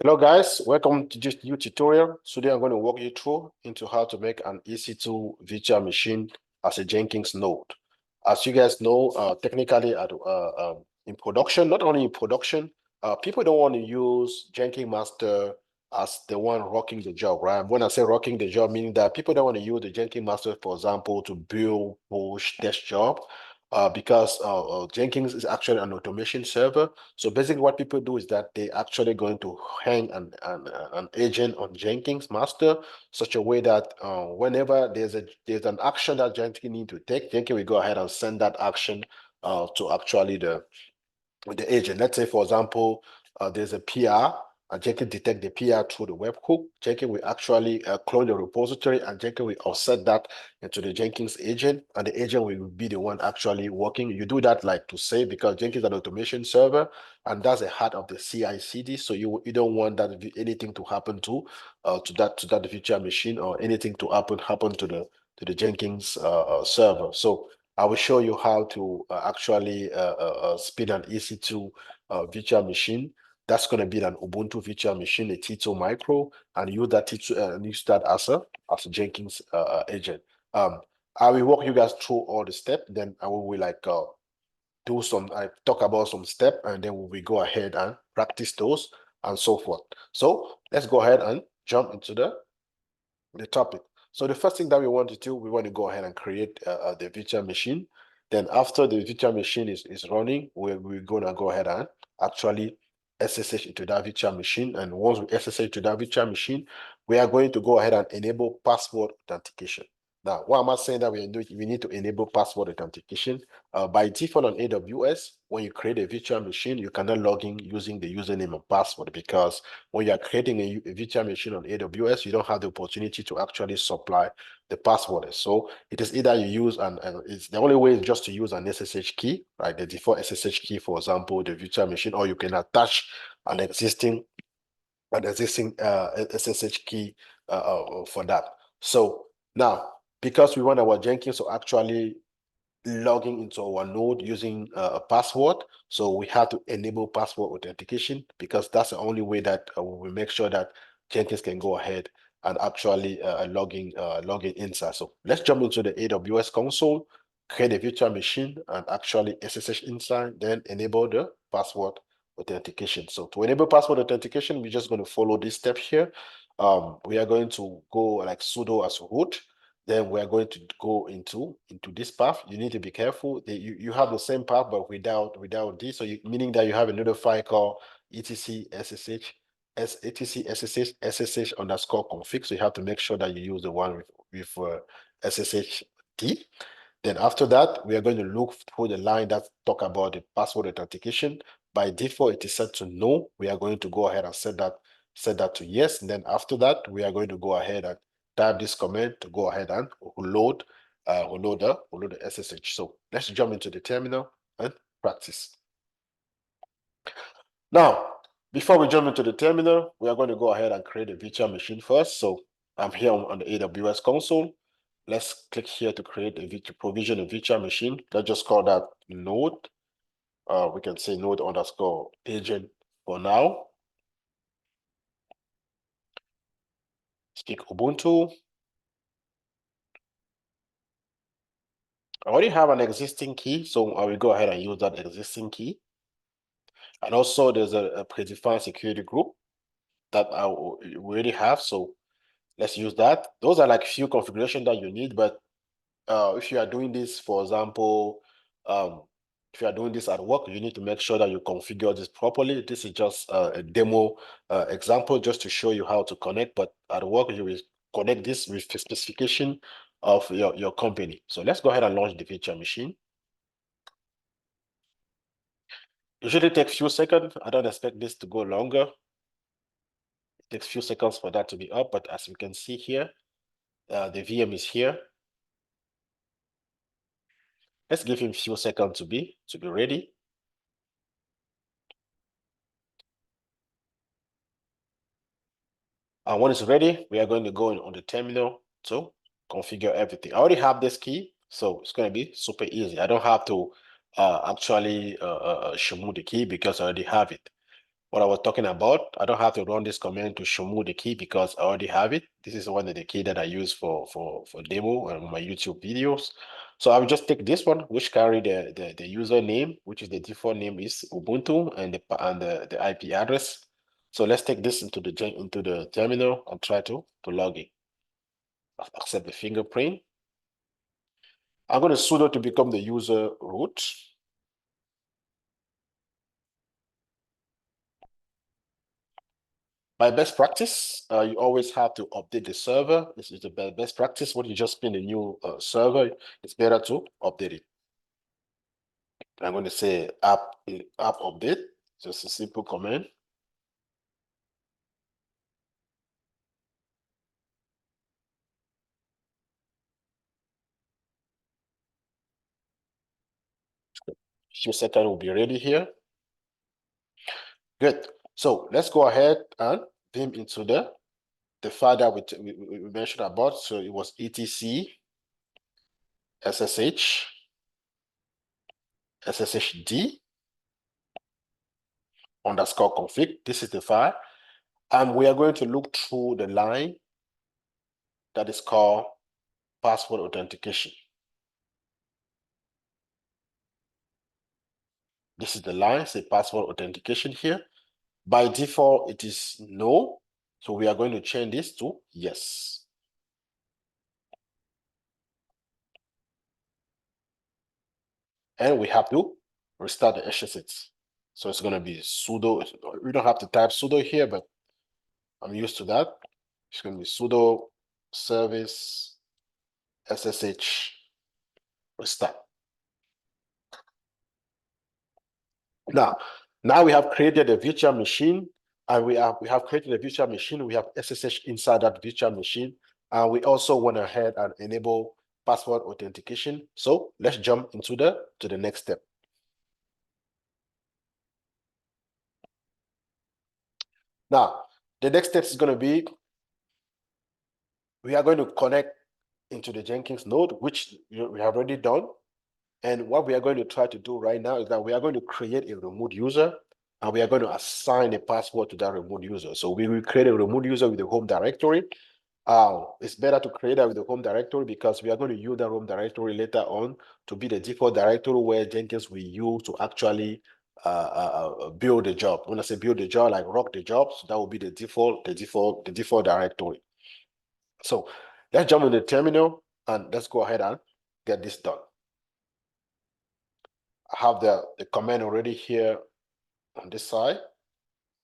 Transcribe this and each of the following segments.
Hello guys, welcome to this new tutorial. Today I'm going to walk you through into how to make an EC2 virtual machine as a Jenkins node. As you guys know, technically in production, not only in production, people don't want to use Jenkins master as the one rocking the job, right? When I say rocking the job, meaning that people don't want to use the Jenkins master, for example, to build, push, test job, because Jenkins is actually an automation server. So basically what people do is that they actually going to hang an agent on Jenkins master such a way that whenever there's an action that Jenkins need to take, Jenkins will go ahead and send that action to actually the agent. Let's say, for example, there's a PR, and Jenkins detect the PR through the webhook. Jenkins will actually clone the repository, and Jenkins will offset that into the Jenkins agent, and the agent will be the one actually working. You do that like to say because Jenkins is an automation server, and that's the heart of the CI/CD. So you don't want that anything to happen to that virtual machine or anything to happen to the Jenkins server. So I will show you how to actually spin an EC2 virtual machine. That's going to be an Ubuntu virtual machine, a T2 micro, and use that T2 and use that as a Jenkins agent. I will walk you guys through all the steps. Then I will like I talk about some steps, and then we will go ahead and practice those and so forth. So let's go ahead and jump into the topic. So the first thing that we want to do, we want to go ahead and create the virtual machine. Then after the virtual machine is running, we're going to go ahead and actually SSH into that virtual machine. And once we SSH to that virtual machine, we are going to go ahead and enable password authentication. Now, why am I saying that we need to enable password authentication? By default on AWS, when you create a virtual machine, you cannot log in using the username and password because when you are creating a virtual machine on AWS, you don't have the opportunity to actually supply the password. So it is either you use it's the only way is just to use an SSH key, right? The default SSH key, for example, the virtual machine, or you can attach an existing SSH key for that. So now, because we want our Jenkins to actually logging into our node using a password. So we have to enable password authentication because that's the only way that we make sure that Jenkins can go ahead and actually logging inside. So let's jump into the AWS console, create a virtual machine and actually SSH inside, then enable the password authentication. So to enable password authentication, we're just going to follow this step here. We are going to go like sudo as root. Then we're going to go into this path. You need to be careful. You have the same path, but without this. So meaning that you have another file called etc ssh underscore config. So you have to make sure that you use the one with ssh d. Then after that, we are going to look through the line that talk about the password authentication. By default, it is set to no. We are going to go ahead and set that to yes. And then after that, we are going to go ahead and type this command to go ahead and load the SSH. So let's jump into the terminal and practice. Now, before we jump into the terminal, we are going to go ahead and create a virtual machine first. So I'm here on the AWS console. Let's click here to create a provision a virtual machine. Let's just call that node. We can say node underscore agent for now. Speak Ubuntu. I already have an existing key, so I will go ahead and use that existing key. And also there's a predefined security group that we already have. So let's use that. Those are like few configurations that you need, but if you are doing this, for example, if you are doing this at work, you need to make sure that you configure this properly. This is just a demo example just to show you how to connect, but at work, you will connect this with the specification of your company. So let's go ahead and launch the virtual machine. Usually takes few seconds. I don't expect this to go longer. It takes few seconds for that to be up, but as we can see here, the VM is here. Let's give him a few seconds to be ready. And when it's ready, we are going to go on the terminal to configure everything. I already have this key, so it's going to be super easy. I don't have to actually show the key because I already have it. what I was talking about. I don't have to run this command to show me the key because I already have it. This is one of the key that I use for demo and my YouTube videos. So I will just take this one, which carry the username, which is the default name is Ubuntu, and the IP address. So let's take this into the terminal and try to log in. Accept the fingerprint. I'm going to sudo to become the user root. By best practice, you always have to update the server. This is the best practice. When you just pin a new server, it's better to update it. I'm going to say app update, just a simple command. Few seconds will be ready here. Good. So let's go ahead and vim into the file that we mentioned about. So it was etc sshd underscore config. This is the file. And we are going to look through the line that is called password authentication. This is the line, say password authentication here. By default, it is no. So we are going to change this to yes. And we have to restart the SSH. So it's going to be sudo. We don't have to type sudo here, but I'm used to that. It's going to be sudo service SSH restart. Now we have created a virtual machine, and we have created a virtual machine. We have SSH inside that virtual machine, and we also went ahead and enable password authentication. So let's jump into the next step. Now, the next step is going to be, we are going to connect into the Jenkins node, which we have already done. And what we are going to try to do right now is that we are going to create a remote user, and we are going to assign a password to that remote user. So we will create a remote user with the home directory. It's better to create that with the home directory because we are going to use that home directory later on to be the default directory where Jenkins will use to actually build the job. When I say build the job, like rock the job, so that will be the default directory. So let's jump in the terminal and let's go ahead and get this done. I have the command already here on this side.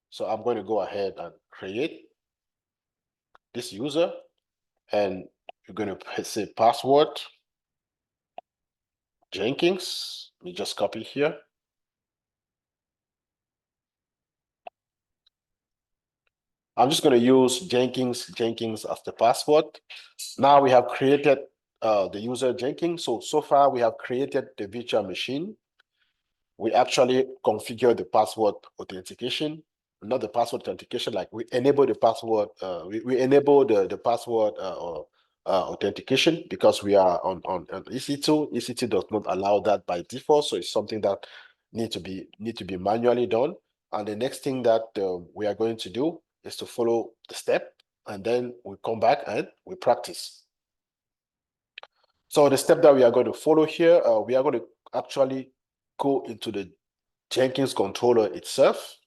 So I'm going to go ahead and create this user, and you're going to say password Jenkins. Let me just copy here. I'm just going to use Jenkins as the password. Now we have created the user Jenkins. So far we have created the virtual machine. We actually configure the password authentication, not the password authentication, like we enable the password, we enable the password authentication because we are on EC2. EC2 does not allow that by default, so it's something that need to be manually done. And the next thing that we are going to do is to follow the step, and then we come back and we practice. So the step that we are going to follow here, we are going to actually go into the Jenkins controller itself.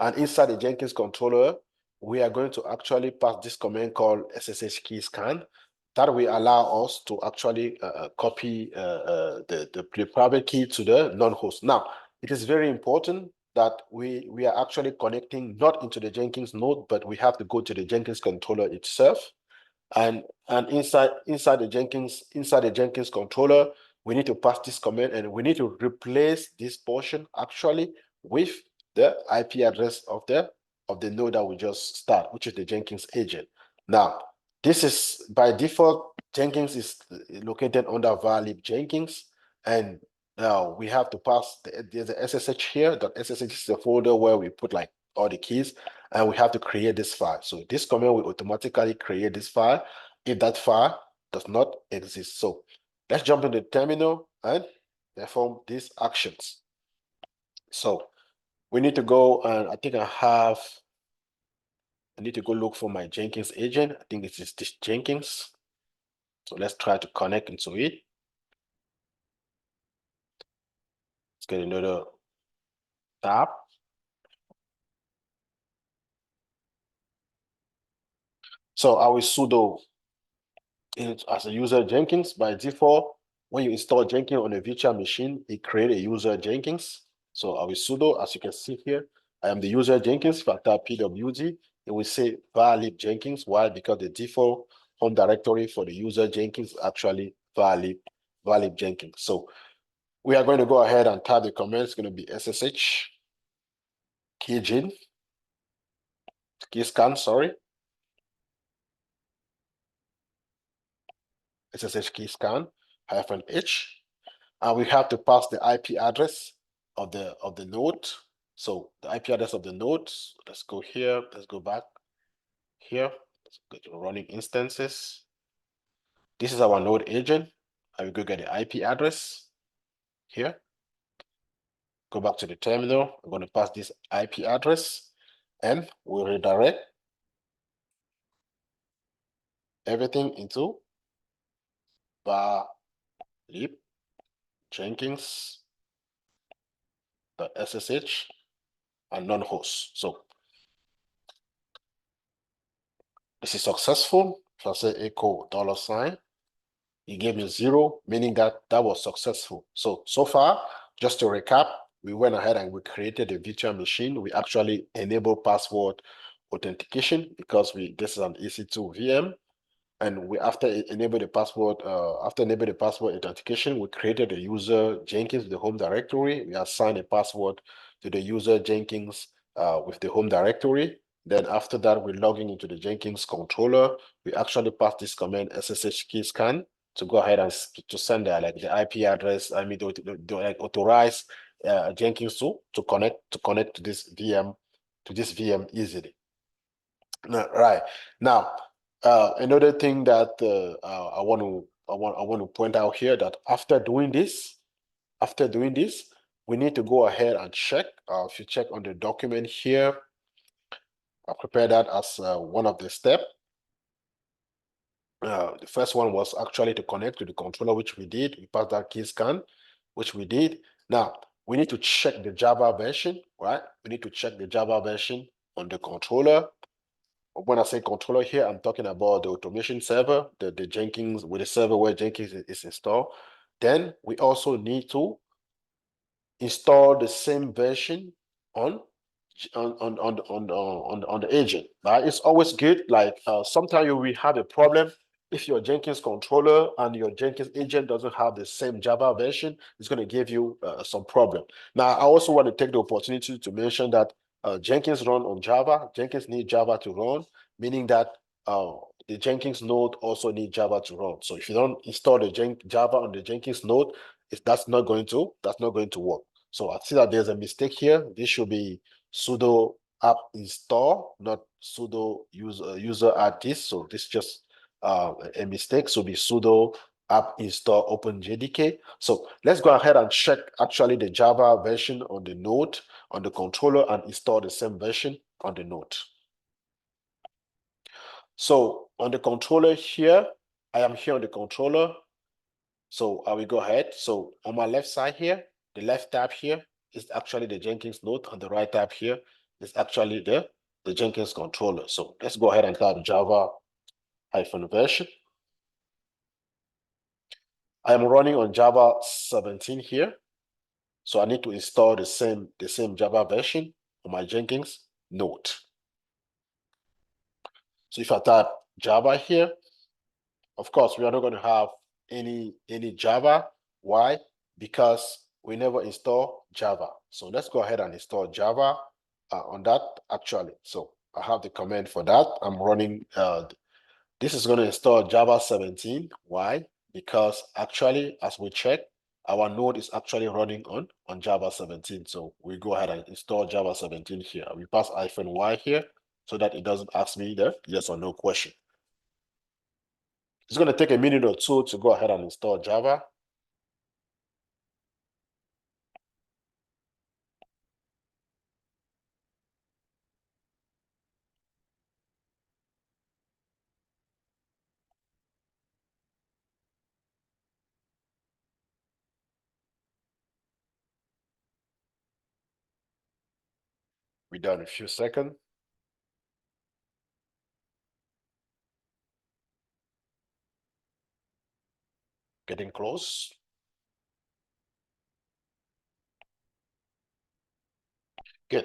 And inside the Jenkins controller, we are going to actually pass this command called SSH key scan. That will allow us to actually copy the private key to the non-host. Now, it is very important that we are actually connecting not into the Jenkins node, but we have to go to the Jenkins controller itself. And inside the Jenkins controller, we need to pass this command, and we need to replace this portion actually with the IP address of the node that we just start, which is the Jenkins agent. Now, this is by default, Jenkins is located under var_lib Jenkins, and now we have to pass there's a SSH here. .ssh is the folder where we put like all the keys, and we have to create this file. So this command will automatically create this file if that file does not exist. So let's jump into the terminal and perform these actions. So we need to go, and I think I need to go look for my Jenkins agent. I think this is this Jenkins. So let's try to connect into it. Let's get another tab. So I will sudo it as a user Jenkins. By default, when you install Jenkins on a virtual machine, it creates a user Jenkins. So I will sudo, as you can see here, I am the user Jenkins. If I type pwd, it will say varlib Jenkins. Why? Because the default home directory for the user Jenkins is actually varlib Jenkins. So we are going to go ahead and type the command. It's going to be ssh keygin keyscan, sorry. SSH keyscan -h, and we have to pass the IP address of the node. So the IP address of the node, let's go here, let's go back here, let's go to running instances. This is our node agent. I will go get the IP address here. Go back to the terminal. I'm going to pass this IP address and we'll redirect everything into varlib Jenkins .ssh and non-host. So this is successful. If I say echo $, it gave me 0, meaning that was successful. So far, just to recap, we went ahead and we created a virtual machine. We actually enabled password authentication because this is an EC2 VM. And we after enable the password authentication, we created a user Jenkins with the home directory. We assigned a password to the user Jenkins with the home directory. Then after that, we're logging into the Jenkins controller. We actually pass this command SSH keyscan to go ahead and to send like the IP address. I mean, to like authorize Jenkins to connect to this VM easily. Right now, another thing that I want to point out here that after doing this, we need to go ahead and check. If you check on the document here, I prepared that as one of the steps. The first one was actually to connect to the controller, which we did. We passed that key scan, which we did. Now, we need to check the Java version, right? We need to check the Java version on the controller. When I say controller here, I'm talking about the automation server, the Jenkins, with the server where Jenkins is installed. Then we also need to install the same version on the agent. Right? It's always good. Like sometimes you will have a problem if your Jenkins controller and your Jenkins agent doesn't have the same Java version. It's going to give you some problem. Now, I also want to take the opportunity to mention that Jenkins run on Java. Jenkins need Java to run, meaning that the Jenkins node also need Java to run. So if you don't install the Java on the Jenkins node, that's not going to work. So I see that there's a mistake here. This should be sudo app install, not sudo user add this. So this is just a mistake. So be sudo app install openjdk. So let's go ahead and check actually the Java version on the node on the controller and install the same version on the node. So on the controller here, I am here on the controller. So I will go ahead. So on my left side here, the left tab here is actually the Jenkins node, and the right tab here is actually the Jenkins controller. So let's go ahead and type Java -version. I am running on Java 17 here. So I need to install the same Java version on my Jenkins node. So if I type Java here, of course, we are not going to have any Java. Why? Because we never install Java. So let's go ahead and install Java on that actually. So I have the command for that. I'm running, this is going to install Java 17. Why? Because actually, as we check, our node is actually running on Java 17. So we go ahead and install Java 17 here. We pass -y here so that it doesn't ask me the yes or no question. It's going to take a minute or two to go ahead and install Java. We're done in a few seconds. Getting close. Good.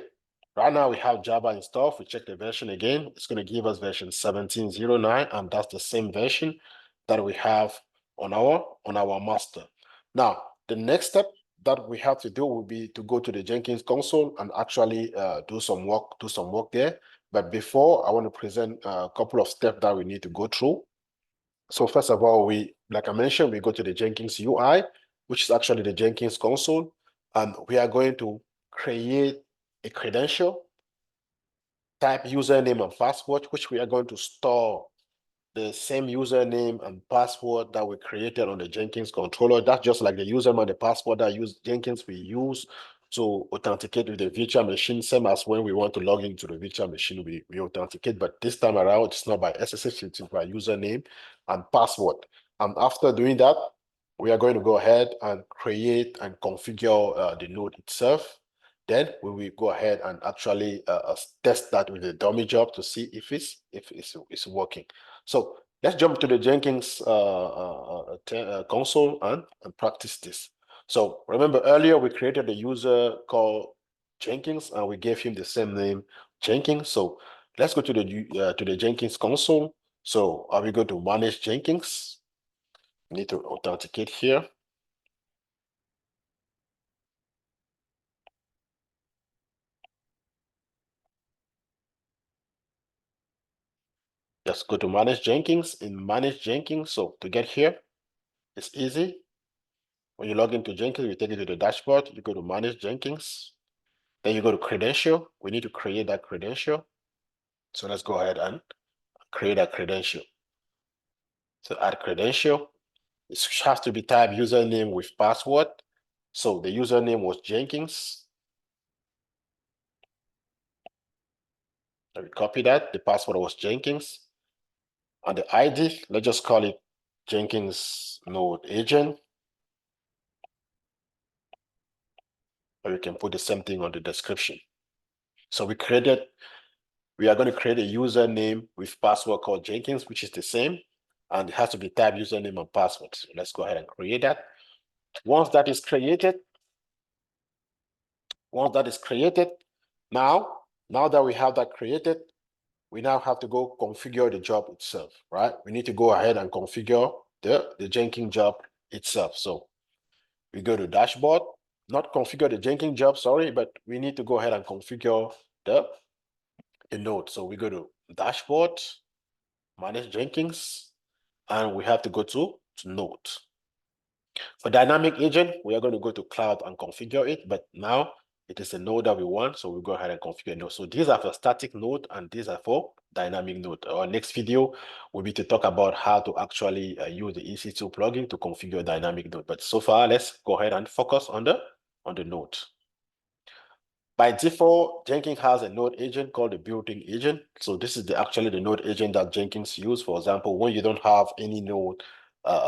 Right now we have Java installed. We check the version again. It's going to give us version 1709, and that's the same version that we have on our master. Now, the next step that we have to do will be to go to the Jenkins console and actually do some work there. But before, I want to present a couple of steps that we need to go through. So first of all, like I mentioned, we go to the Jenkins UI, which is actually the Jenkins console, and we are going to create a credential, type username and password, which we are going to store the same username and password that we created on the Jenkins controller. That's just like the username and the password that Jenkins we use to authenticate with the virtual machine, same as when we want to log into the virtual machine, we authenticate, but this time around, it's not by SSH, it's by username and password. And after doing that, we are going to go ahead and create and configure the node itself. Then we will go ahead and actually test that with a dummy job to see if it's working. So let's jump to the Jenkins console and practice this. So remember earlier we created a user called Jenkins and we gave him the same name, Jenkins. So let's go to the Jenkins console. So are we going to manage Jenkins? We need to authenticate here. Just go to manage Jenkins. In manage Jenkins, so to get here, it's easy. When you log into Jenkins, we take you to the dashboard. You go to manage Jenkins. Then you go to credential. We need to create that credential. So let's go ahead and create a credential. So add credential. It has to be type username with password. So the username was Jenkins. Let me copy that. The password was Jenkins. And the ID, let's just call it Jenkins node agent. Or you can put the same thing on the description. So we are going to create a username with password called Jenkins, which is the same. And it has to be type username and password. So let's go ahead and create that. Once that is created, now that we have that created, we now have to go configure the job itself, right? We need to go ahead and configure the Jenkins job itself. So we go to dashboard, not configure the Jenkins job, sorry, but we need to go ahead and configure the node. So we go to dashboard, manage Jenkins, and we have to go to node. For dynamic agent, we are going to go to cloud and configure it, but now it is a node that we want, so we'll go ahead and configure node. So these are for static node and these are for dynamic node. Our next video will be to talk about how to actually use the EC2 plugin to configure dynamic node. But so far, let's go ahead and focus on the node. By default, Jenkins has a node agent called the built-in agent. So this is actually the node agent that Jenkins use. For example, when you don't have any node,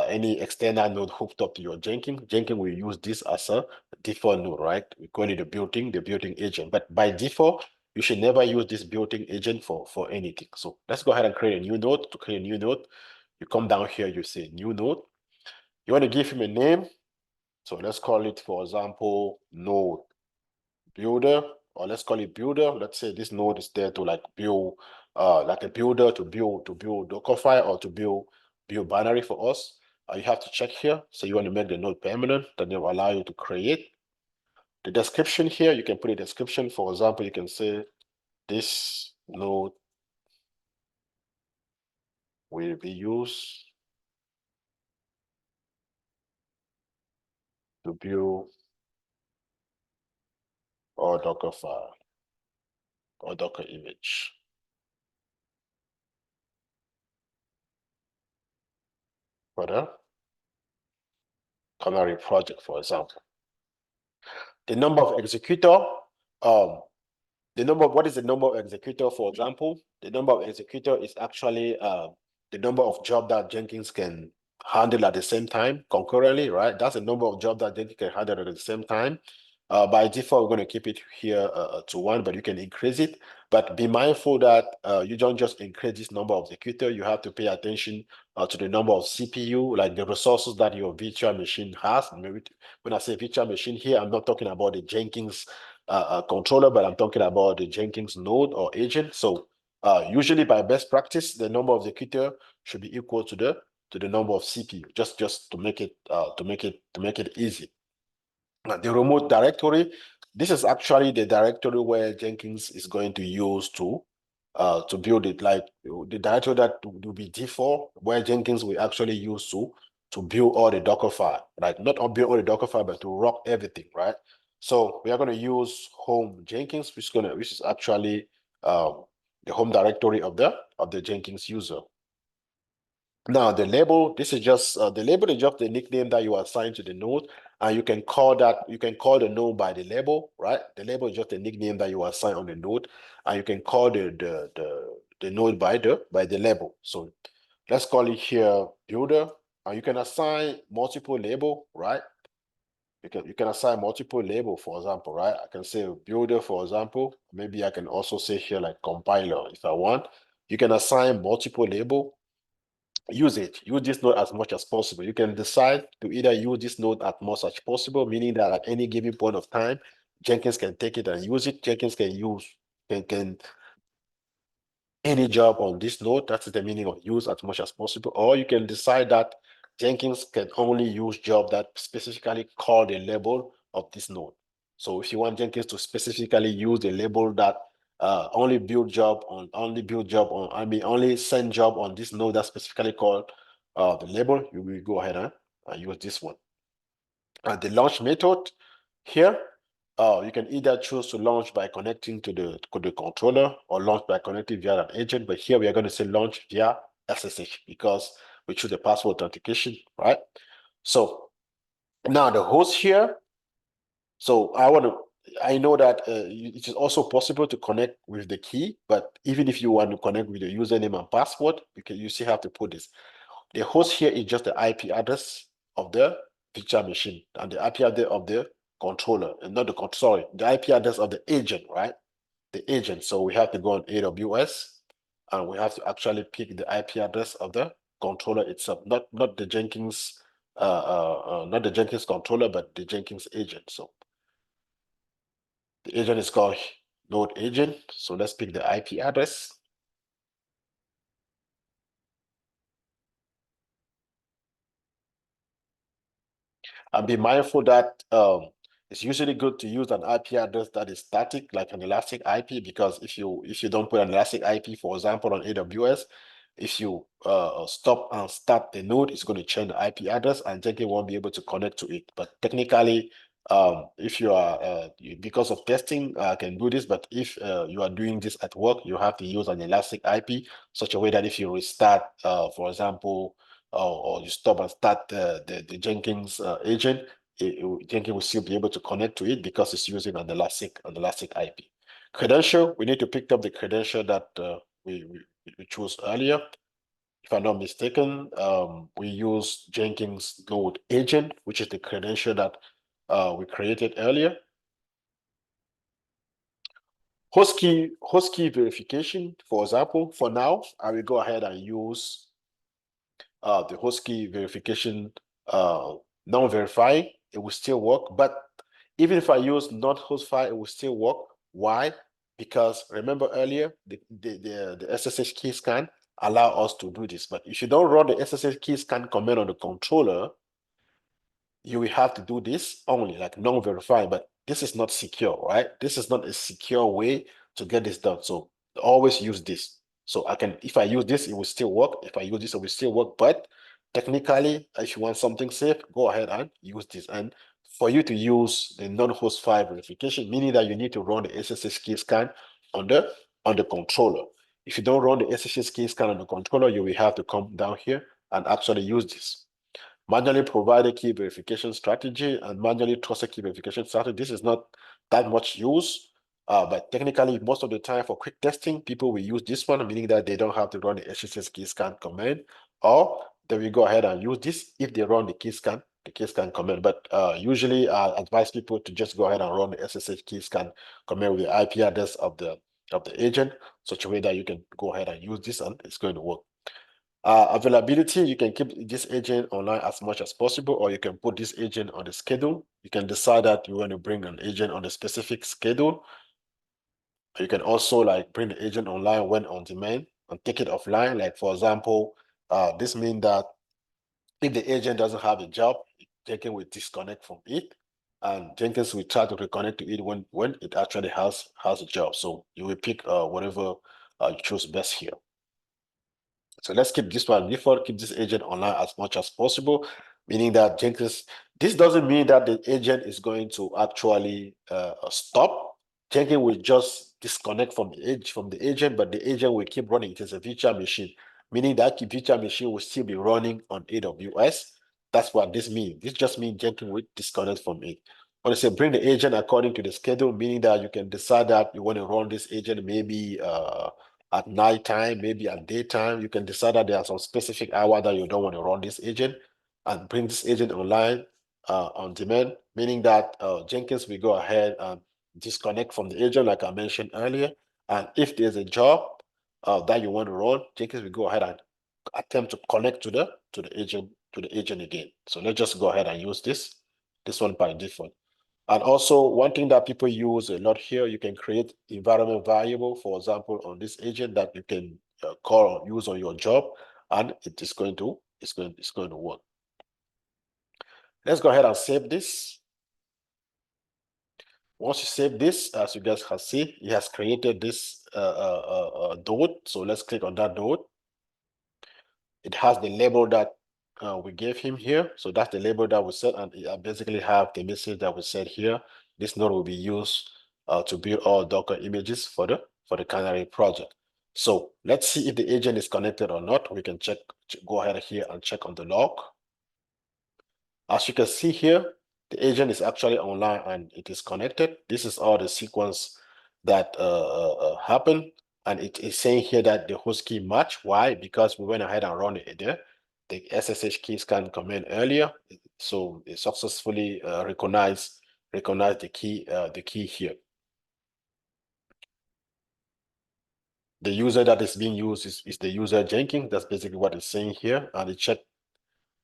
any external node hooked up to your Jenkins will use this as a default node, right? We call it the built-in agent. But by default, you should never use this built-in agent for anything. So let's go ahead and create a new node. To create a new node, you come down here, you say new node. You want to give him a name. So let's call it, for example, node builder, or let's call it builder. Let's say this node is there to like build, like a builder to build Dockerfile or to build binary for us. You have to check here. So you want to make the node permanent, then it will allow you to create. The description here, you can put a description. For example, you can say this node will be used to build or Dockerfile or Docker image for the Canary project, for example. The number of executor, what is the number of executor, for example? The number of executor is actually the number of jobs that Jenkins can handle at the same time concurrently, right? That's the number of jobs that Jenkins can handle at the same time. By default, we're going to keep it here to 1, but you can increase it. But be mindful that you don't just increase this number of executor. You have to pay attention to the number of CPU, like the resources that your virtual machine has. Maybe when I say virtual machine here, I'm not talking about the Jenkins controller, but I'm talking about the Jenkins node or agent. So usually by best practice, the number of executor should be equal to the number of CPU, just to make it easy. The remote directory, this is actually the directory where Jenkins is going to use to build it, like the directory that will be default, where Jenkins will actually use to build all the Docker file, right? Not build all the Docker file, but to rock everything, right? So we are going to use home Jenkins, which is actually the home directory of the Jenkins user. Now the label, this is just the label is just the nickname that you assign to the node, and you can call the node by the label, right? The label is just the nickname that you assign on the node, and you can call the node by the label. So let's call it here builder, and you can assign multiple label, right? You can assign multiple label, for example, right? I can say builder, for example. Maybe I can also say here like compiler if I want. You can assign multiple label. Use this node as much as possible. You can decide to either use this node as much as possible, meaning that at any given point of time, Jenkins can take it and use it. Jenkins can any job on this node. That's the meaning of use as much as possible. Or you can decide that Jenkins can only use job that specifically call the label of this node. So if you want Jenkins to specifically use the label that only send job on this node that specifically called the label, you will go ahead and use this one. The launch method here, you can either choose to launch by connecting to the controller or launch by connecting via an agent. But here we are going to say launch via SSH because we choose the password authentication, right? So now the host here. So I know that it is also possible to connect with the key, but even if you want to connect with the username and password, you still have to put this. The host here is just the IP address of the virtual machine and the IP address of the controller, and not the IP address of the agent, right? The agent. So we have to go on AWS and we have to actually pick the IP address of the controller itself, not the Jenkins, not the Jenkins controller, but the Jenkins agent. So the agent is called node agent. So let's pick the IP address. And be mindful that it's usually good to use an IP address that is static, like an elastic IP, because if you don't put an elastic IP, for example, on AWS, if you stop and start the node, it's going to change the IP address and Jenkins won't be able to connect to it. But technically, if you are, because of testing, can do this, but if you are doing this at work, you have to use an elastic IP, such a way that if you restart, for example, or you stop and start the Jenkins agent, Jenkins will still be able to connect to it because it's using an elastic IP. Credential, we need to pick up the credential that we chose earlier. If I'm not mistaken, we use Jenkins node agent, which is the credential that we created earlier. Host key verification, for example, for now, I will go ahead and use the host key verification non-verifying, it will still work. But even if I use not host file, it will still work. Why? Because remember earlier, the SSH key scan allow us to do this. But if you don't run the SSH key scan command on the controller, you will have to do this only, like non-verify, but this is not secure, right? This is not a secure way to get this done. So always use this. So if I use this, it will still work. If I use this, it will still work. But technically, if you want something safe, go ahead and use this. And for you to use the non-host file verification, meaning that you need to run the SSH key scan on the controller. If you don't run the SSH key scan on the controller, you will have to come down here and actually use this. Manually provided key verification strategy and manually trusted key verification strategy. This is not that much use, but technically, most of the time for quick testing, people will use this one, meaning that they don't have to run the SSH key scan command, or they will go ahead and use this if they run the key scan the key scan command. But usually I advise people to just go ahead and run the SSH key scan command with the IP address of the agent, such a way that you can go ahead and use this and it's going to work. Availability, you can keep this agent online as much as possible, or you can put this agent on the schedule. You can decide that you want to bring an agent on a specific schedule. You can also like bring the agent online when on demand and take it offline. Like for example, this means that if the agent doesn't have a job, Jenkins will disconnect from it, and Jenkins will try to reconnect to it when it actually has a job. So you will pick whatever you choose best here. So let's keep this one default, keep this agent online as much as possible, meaning that Jenkins, this doesn't mean that the agent is going to actually stop. Jenkins will just disconnect from the agent, but the agent will keep running. It is a virtual machine, meaning that virtual machine will still be running on AWS. That's what this means. This just means Jenkins will disconnect from it. When I say bring the agent according to the schedule, meaning that you can decide that you want to run this agent maybe at nighttime, maybe at daytime. You can decide that there are some specific hour that you don't want to run this agent and bring this agent online on demand, meaning that Jenkins will go ahead and disconnect from the agent, like I mentioned earlier. And if there's a job that you want to run, Jenkins will go ahead and attempt to connect to the agent again. So let's just go ahead and use this one by default. And also, one thing that people use a lot here, you can create environment variable, for example, on this agent that you can call or use on your job, and it is going to work. Let's go ahead and save this. Once you save this, as you guys can see, it has created this node. So let's click on that node. It has the label that we gave him here. So that's the label that we set, and I basically have the message that we set here. This node will be used to build all Docker images for the Canary project. So let's see if the agent is connected or not. We can check, go ahead here and check on the log. As you can see here, the agent is actually online and it is connected. This is all the sequence that happened. And it is saying here that the host key match. Why? Because we went ahead and run it there. The SSH key scan command earlier. So it successfully recognized the key here. The user that is being used is the user Jenkins. That's basically what it's saying here. And it checked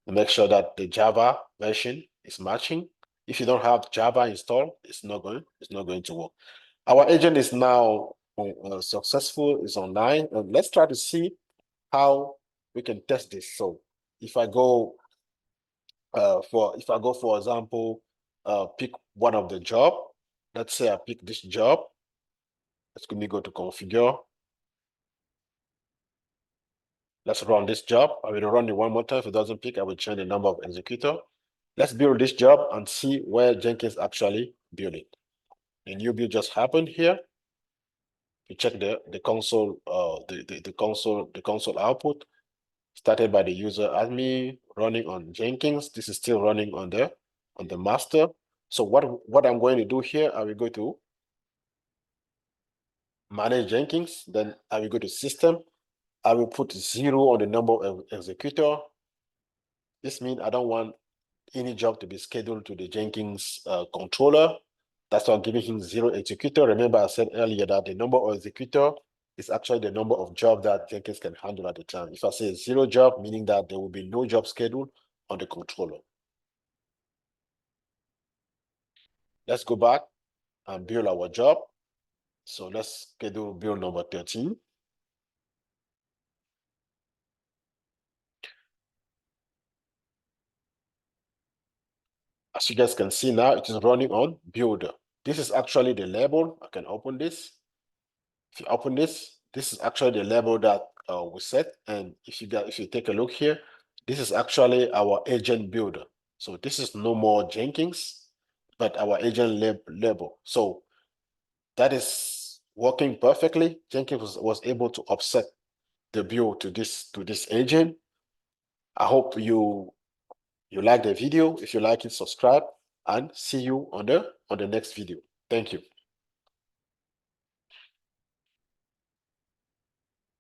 to make sure that the Java version is matching. If you don't have Java installed, it's not going to work. Our agent is now successful, is online, and let's try to see how we can test this. So if I go for example, pick one of the job. Let's say I pick this job. Let's go to configure. Let's run this job. I will run it one more time. If it doesn't pick, I will change the number of executor. Let's build this job and see where Jenkins actually built it. A new build just happened here. You check the console, the console output started by the user admin running on Jenkins. This is still running on the master. So what I'm going to do here, I will go to manage Jenkins. Then I will go to system. I will put 0 on the number of executor. This means I don't want any job to be scheduled to the Jenkins controller. That's why I'm giving him 0 executor. Remember, I said earlier that the number of executor is actually the number of job that Jenkins can handle at the time. If I say 0 job, meaning that there will be no job scheduled on the controller. Let's go back and build our job. So let's schedule build number 13. As you guys can see now, it is running on builder. This is actually the label. I can open this. If you open this, this is actually the label that we set. And if you take a look here, this is actually our agent builder. So this is no more Jenkins, but our agent label. So that is working perfectly. Jenkins was able to offset the build to this agent. I hope you like the video. If you like it, subscribe and see you on the next video. Thank you.